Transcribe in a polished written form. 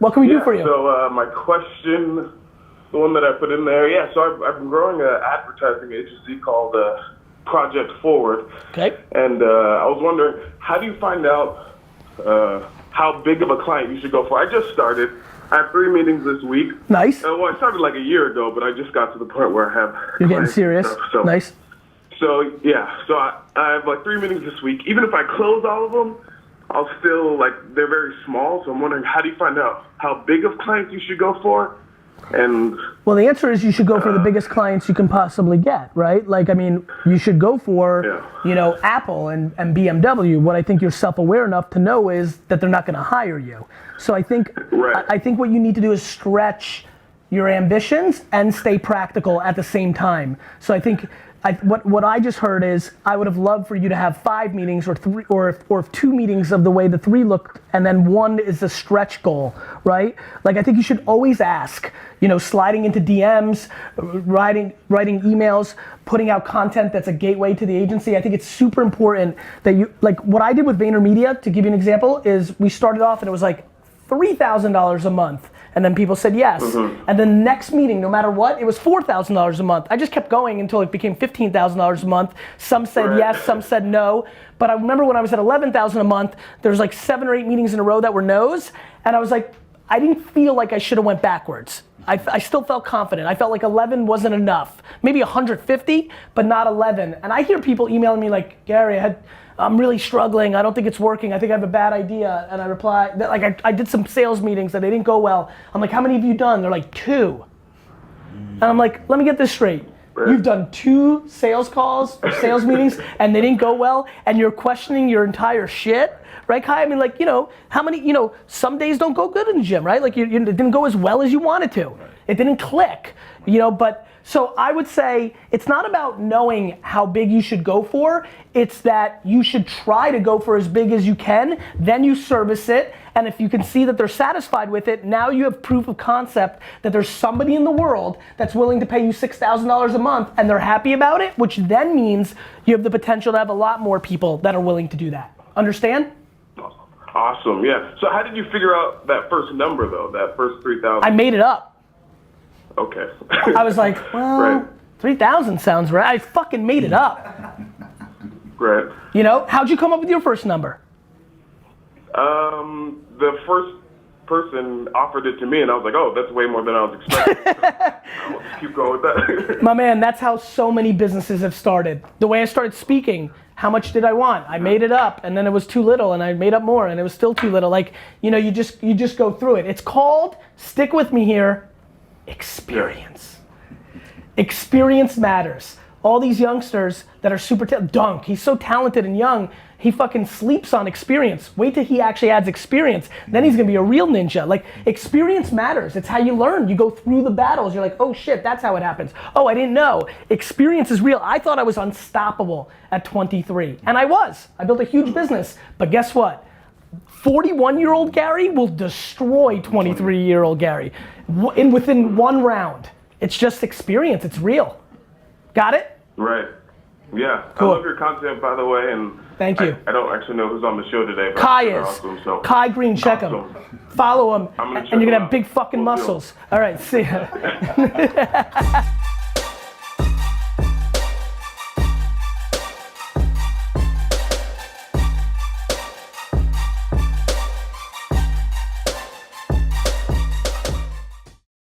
What can we do for you? So my question, the one that I put in there, so I've been growing an advertising agency called Project Forward. Okay. And I was wondering, how do you find out how big of a client you should go for? I just started. I have 3 meetings this week. Nice. Well, I started like a year ago, but I just got to the point where I have You're getting serious. So, nice. So I have like 3 meetings this week. Even if I close all of them, I'll still, they're very small. So I'm wondering, how do you find out how big of clients you should go for? And well, the answer is you should go for the biggest clients you can possibly get, right? You should go for, Apple and BMW. What I think you're self-aware enough to know is that they're not going to hire you. So I think what you need to do is stretch your ambitions and stay practical at the same time. So I think what I just heard is I would have loved for you to have 5 meetings or 3 or 2 meetings of the way the 3 looked, and then 1 is the stretch goal, right? I think you should always ask, sliding into DMs, writing emails, putting out content that's a gateway to the agency. I think it's super important that you, what I did with VaynerMedia, to give you an example, is we started off and it was $3,000 a month. And then people said yes. Mm-hmm. And the next meeting, no matter what, it was $4,000 a month. I just kept going until it became $15,000 a month. Some said yes, some said no. But I remember when I was at $11,000 a month, there was 7 or 8 meetings in a row that were no's. And I was I didn't feel like I should have went backwards. I still felt confident. I felt like 11 wasn't enough. Maybe 150, but not 11. And I hear people emailing me Gary, I'm really struggling. I don't think it's working. I think I have a bad idea. And I reply, I did some sales meetings and they didn't go well. I'm how many have you done? They're 2. And I'm let me get this straight. You've done 2 sales calls or sales meetings and they didn't go well and you're questioning your entire shit, right, Kai? I mean, how many, some days don't go good in the gym, right? It didn't go as well as you wanted to. It didn't click, but so I would say it's not about knowing how big you should go for, it's that you should try to go for as big as you can, then you service it, and if you can see that they're satisfied with it, now you have proof of concept that there's somebody in the world that's willing to pay you $6,000 a month and they're happy about it, which then means you have the potential to have a lot more people that are willing to do that. Understand? Awesome, yeah. So how did you figure out that first number though, that first 3,000? I made it up. Okay. I was right. 3,000 sounds right. I fucking made it up. Right. How'd you come up with your first number? The first person offered it to me and I was oh, that's way more than I was expecting. I'll just keep going with that. My man, that's how so many businesses have started. The way I started speaking, how much did I want? I made it up and then it was too little and I made up more and it was still too little. You just go through it. It's called, stick with me here, experience. Experience matters. All these youngsters that are super Dunk, he's so talented and young, he fucking sleeps on experience. Wait till he actually adds experience. Then he's gonna be a real ninja. Experience matters. It's how you learn. You go through the battles. You're oh shit, that's how it happens. Oh, I didn't know. Experience is real. I thought I was unstoppable at 23. And I was. I built a huge business. But guess what? 41-year-old Gary will destroy 23-year-old Gary within 1 round. It's just experience. It's real. Got it? Right. Yeah. Cool. I love your content, by the way, and thank you. I don't actually know who's on the show today, but Kai is. Awesome, so. Kai Greene, check him. Follow him, and you're gonna have big fucking muscles. All right, see ya.